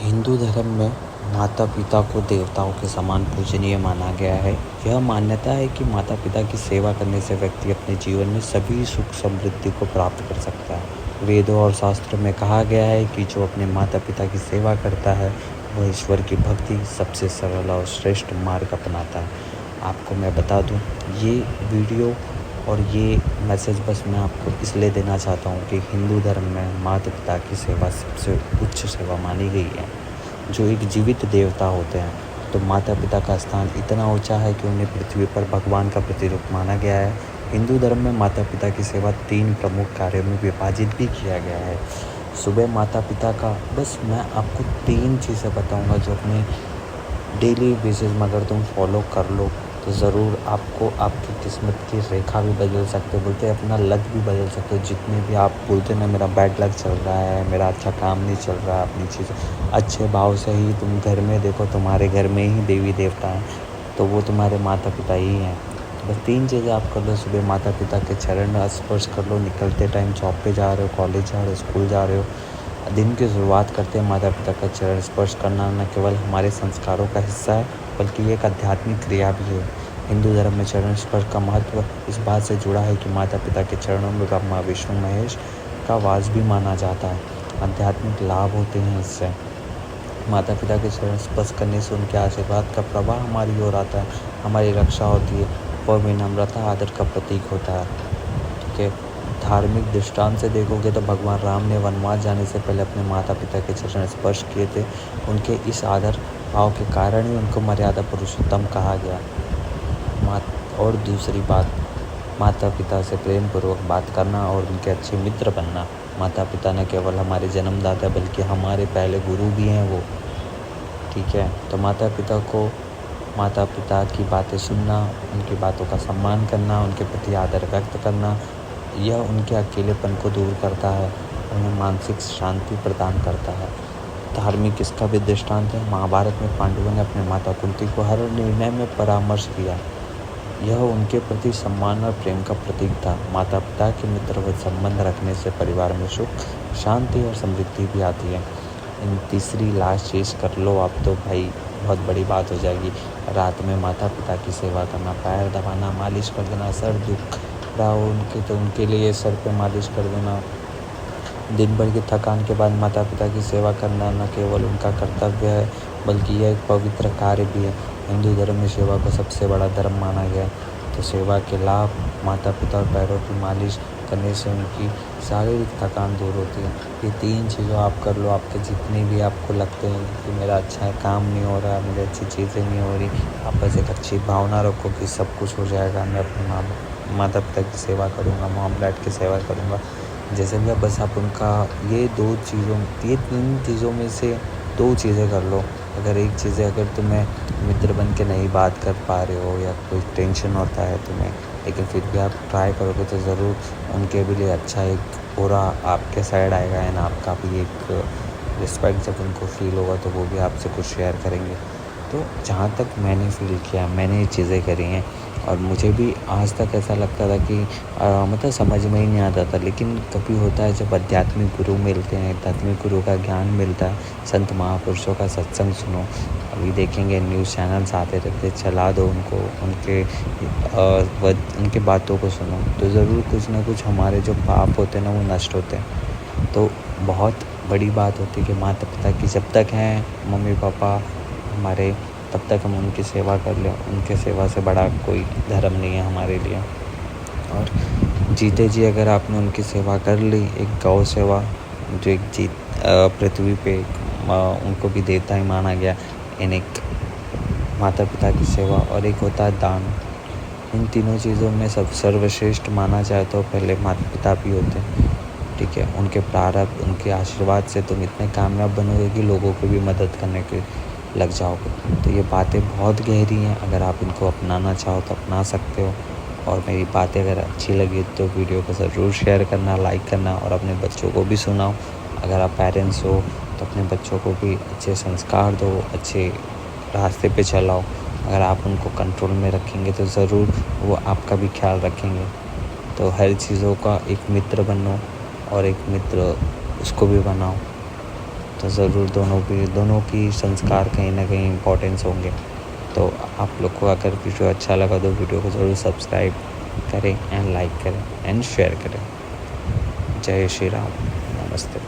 हिंदू धर्म में माता पिता को देवताओं के समान पूजनीय माना गया है। यह मान्यता है कि माता पिता की सेवा करने से व्यक्ति अपने जीवन में सभी सुख समृद्धि को प्राप्त कर सकता है। वेदों और शास्त्रों में कहा गया है कि जो अपने माता पिता की सेवा करता है वह ईश्वर की भक्ति सबसे सरल और श्रेष्ठ मार्ग अपनाता है। आपको मैं बता दूं, ये वीडियो और ये मैसेज बस मैं आपको इसलिए देना चाहता हूँ कि हिंदू धर्म में माता पिता की सेवा सबसे उच्च सेवा मानी गई है। जो एक जीवित देवता होते हैं, तो माता पिता का स्थान इतना ऊंचा है कि उन्हें पृथ्वी पर भगवान का प्रतिरूप माना गया है। हिंदू धर्म में माता पिता की सेवा 3 प्रमुख कार्यों में विभाजित भी किया गया है। सुबह माता पिता का, बस मैं आपको 3 चीज़ें बताऊंगा जो अपने डेली बेसिस में अगर तुम फॉलो कर लो तो ज़रूर आपको आपकी किस्मत की रेखा भी बदल सकते हो, बोलते अपना लक भी बदल सकते हो। जितने भी आप बोलते ना मेरा बैड लक चल रहा है, मेरा अच्छा काम नहीं चल रहा है, अपनी चीज़ अच्छे भाव से ही तुम घर में देखो, तुम्हारे घर में ही देवी देवता हैं, तो वो तुम्हारे माता पिता ही हैं। तो बस 3 चीज़ें आप कर लो। सुबह माता पिता के चरण स्पर्श कर लो, निकलते टाइम जॉब पे जा रहे हो, कॉलेज जा रहे हो, स्कूल जा रहे हो, दिन की शुरुआत करते हैं माता पिता का चरण स्पर्श करना न केवल हमारे संस्कारों का हिस्सा है बल्कि ये एक आध्यात्मिक क्रिया भी है। हिंदू धर्म में चरण स्पर्श का महत्व इस बात से जुड़ा है कि माता पिता के चरणों में ब्रह्मा विष्णु महेश का वास भी माना जाता है। आध्यात्मिक लाभ होते हैं इससे। माता पिता के चरण स्पर्श करने से उनके आशीर्वाद का प्रवाह हमारी ओर आता है, हमारी रक्षा होती है। वह विनम्रता आदर का प्रतीक होता है। ठीक है, धार्मिक दृष्टांत से देखोगे तो भगवान राम ने वनवास जाने से पहले अपने माता पिता के चरण स्पर्श किए थे। उनके इस आदर भाव के कारण ही उनको मर्यादा पुरुषोत्तम कहा गया। और दूसरी बात, माता पिता से प्रेम पूर्वक बात करना और उनके अच्छे मित्र बनना। माता पिता न केवल हमारे जन्मदाता बल्कि हमारे पहले गुरु भी हैं वो। ठीक है, तो माता पिता की बातें सुनना, उनकी बातों का सम्मान करना, उनके प्रति आदर व्यक्त करना, यह उनके अकेलेपन को दूर करता है, उन्हें मानसिक शांति प्रदान करता है। धार्मिक इसका भी दृष्टांत है। महाभारत में पांडवों ने अपने माता कुंती को हर निर्णय में परामर्श दिया। यह उनके प्रति सम्मान और प्रेम का प्रतीक था। माता पिता के मित्रवत संबंध रखने से परिवार में सुख, शांति और समृद्धि भी आती है। तीसरी लास्ट चीज़ कर लो आप तो भाई बहुत बड़ी बात हो जाएगी। रात में माता पिता की सेवा करना, पैर दबाना, मालिश कर देना, सर दुख रहा हो उनके तो उनके लिए सर पे मालिश कर देना। दिन भर की थकान के बाद माता पिता की सेवा करना न केवल उनका कर्तव्य है बल्कि यह एक पवित्र कार्य भी है। हिंदू धर्म में सेवा को सबसे बड़ा धर्म माना गया है। तो सेवा के लाभ, माता पिता और पैरों की मालिश करने से उनकी शारीरिक थकान दूर होती है। ये 3 चीज़ों आप कर लो। आपके जितने भी आपको लगते हैं कि मेरा अच्छा है, काम नहीं हो रहा, मेरी अच्छी चीज़ें नहीं हो रही, आप बस एक अच्छी भावना रखो कि सब कुछ हो जाएगा। मैं अपने माता पिता की सेवा करूँगा, मॉम डैड की सेवा करूँगा, जैसे भी बस आप उनका ये 3 चीज़ों में से 2 चीज़ें कर लो। अगर एक चीज़ें अगर तुम्हें मित्र बन के नहीं बात कर पा रहे हो या कोई टेंशन होता है तुम्हें, लेकिन फिर भी आप ट्राई करोगे तो ज़रूर उनके भी लिए अच्छा एक ऑरा आपके साइड आएगा एंड आपका भी एक रिस्पेक्ट जब उनको फील होगा तो वो भी आपसे कुछ शेयर करेंगे। तो जहाँ तक मैंने फ़ील किया, मैंने ये चीज़ें करी हैं और मुझे भी आज तक ऐसा लगता था कि मतलब समझ में ही नहीं आता था। लेकिन कभी होता है जब आध्यात्मिक गुरु मिलते हैं, आध्यात्मिक गुरु का ज्ञान मिलता है, संत महापुरुषों का सत्संग सुनो। अभी देखेंगे न्यूज़ चैनल्स आते रहते, चला दो उनको, उनके बातों को सुनो तो ज़रूर कुछ ना कुछ हमारे जो पाप होते हैं ना वो नष्ट होते हैं। तो बहुत बड़ी बात होती है कि माता पिता की जब तक हैं मम्मी पापा हमारे, तब तक हम उनकी सेवा कर लें। उनके सेवा से बड़ा कोई धर्म नहीं है हमारे लिए। और जीते जी अगर आपने उनकी सेवा कर ली, एक गौ सेवा जो एक पृथ्वी पे उनको भी देवता ही माना गया, एक माता पिता की सेवा और एक होता है दान। इन तीनों चीज़ों में सब सर्वश्रेष्ठ माना जाए तो पहले माता पिता भी होते हैं। ठीक है, उनके प्रारब्ध, उनके आशीर्वाद से तुम इतने कामयाब बनोगे कि लोगों को भी मदद करने के लग जाओगे। तो ये बातें बहुत गहरी हैं, अगर आप इनको अपनाना चाहो तो अपना सकते हो। और मेरी बातें अगर अच्छी लगी तो वीडियो को ज़रूर शेयर करना, लाइक करना और अपने बच्चों को भी सुनाओ। अगर आप पेरेंट्स हो तो अपने बच्चों को भी अच्छे संस्कार दो, अच्छे रास्ते पे चलाओ। अगर आप उनको कंट्रोल में रखेंगे तो ज़रूर वो आपका भी ख्याल रखेंगे। तो हर चीज़ों का एक मित्र बनो और एक मित्र उसको भी बनाओ। तो ज़रूर दोनों की संस्कार कहीं न कहीं इम्पोर्टेंस होंगे। तो आप लोग को अगर वीडियो अच्छा लगा तो वीडियो को ज़रूर सब्सक्राइब करें एंड लाइक करें एंड शेयर करें। जय श्री राम। नमस्ते।